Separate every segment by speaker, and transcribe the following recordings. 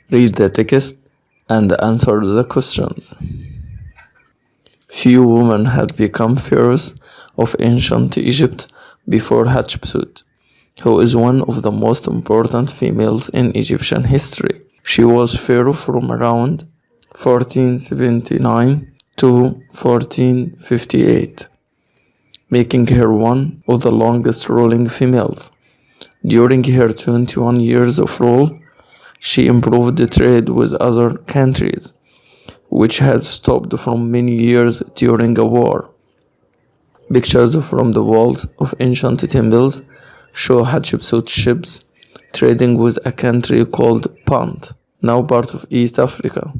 Speaker 1: Read the text and answer the questions. Few women had become pharaohs of ancient Egypt before Hatshepsut, who is one of the most important females in Egyptian history. She was pharaoh from around 1479 to 1458, making her one of the longest ruling females. During her 21 years of rule, she improved the trade with other countries, which had stopped for many years during a war. Pictures from the walls of ancient temples show Hatshepsut ships trading with a country called Punt, now part of East Africa,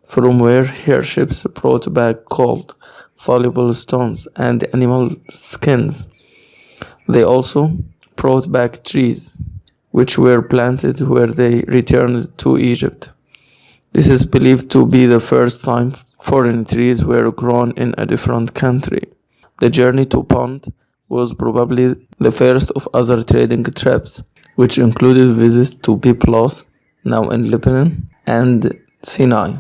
Speaker 1: from where her ships brought back gold, valuable stones, and animal skins. They also brought back trees, which were planted where they returned to Egypt. This is believed to be the first time foreign trees were grown in a different country. The journey to Punt was probably the first of other trading trips, which included visits to Byblos, now in Lebanon, and Sinai.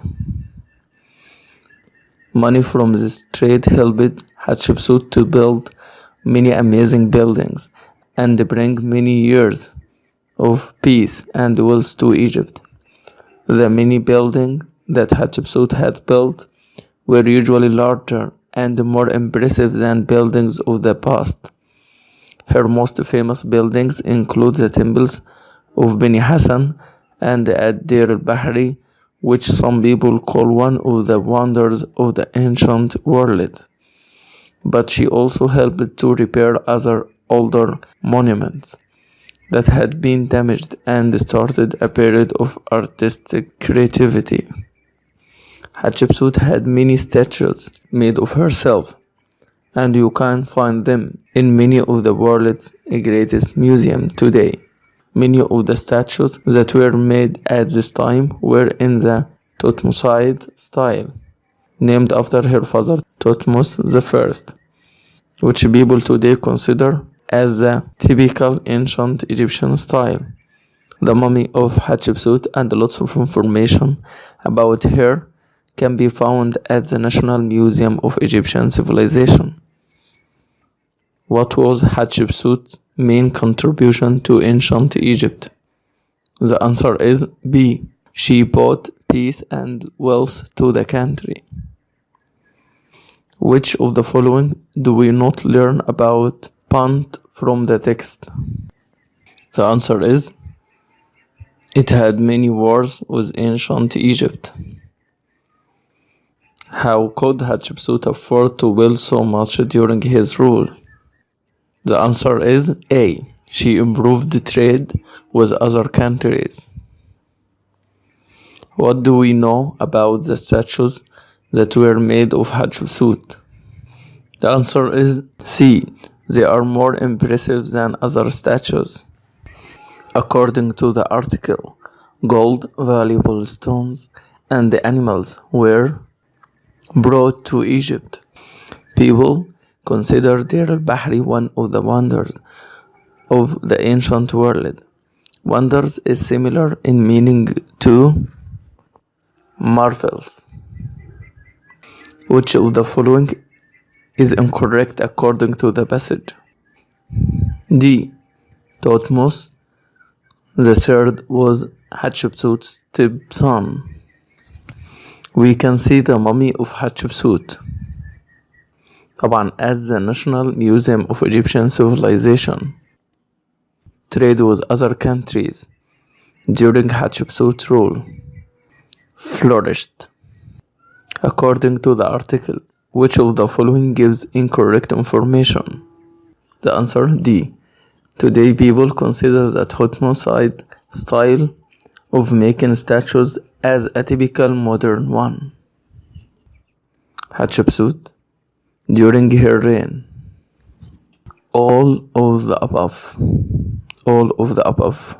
Speaker 1: Money from this trade helped Hatshepsut to build many amazing buildings and bring many years of peace and wealth to Egypt. The many buildings that Hatshepsut had built were usually larger and more impressive than buildings of the past. Her most famous buildings include the temples of Beni Hassan and at Deir al-Bahri, which some people call one of the wonders of the ancient world. But she also helped to repair other older monuments that had been damaged and started a period of artistic creativity. Hatshepsut had many statues made of herself, and you can find them in many of the world's greatest museums today. Many of the statues that were made at this time were in the Thutmoside style, named after her father Thutmose I, which people today consider as the typical ancient Egyptian style. The mummy of Hatshepsut and lots of information about her can be found at the National Museum of Egyptian Civilization. What was Hatshepsut's main contribution to ancient Egypt? The answer is B. She brought peace and wealth to the country. Which of the following do we not learn about Punt from the text? The answer is it had many wars with ancient Egypt. How could Hatshepsut afford to build so much during his rule? The answer is A. She improved the trade with other countries. What do we know about the statues that were made of Hatshepsut? The answer is C. They are more impressive than other statues. According to the article, gold, valuable stones, and the animals were brought to Egypt. People consider Deir al-Bahri one of the wonders of the ancient world. Wonders is similar in meaning to marvels. Which of the following is incorrect according to the passage? D. Thutmose III was Hatshepsut's stepson. We can see the mummy of Hatshepsut طبعا at the National Museum of Egyptian Civilization. Trade with other countries during Hatshepsut's rule flourished. According to the article, which of the following gives incorrect information? The answer D. Today people consider the Thutmoside style of making statues as a typical modern one. Hatshepsut during her reign. All of the above.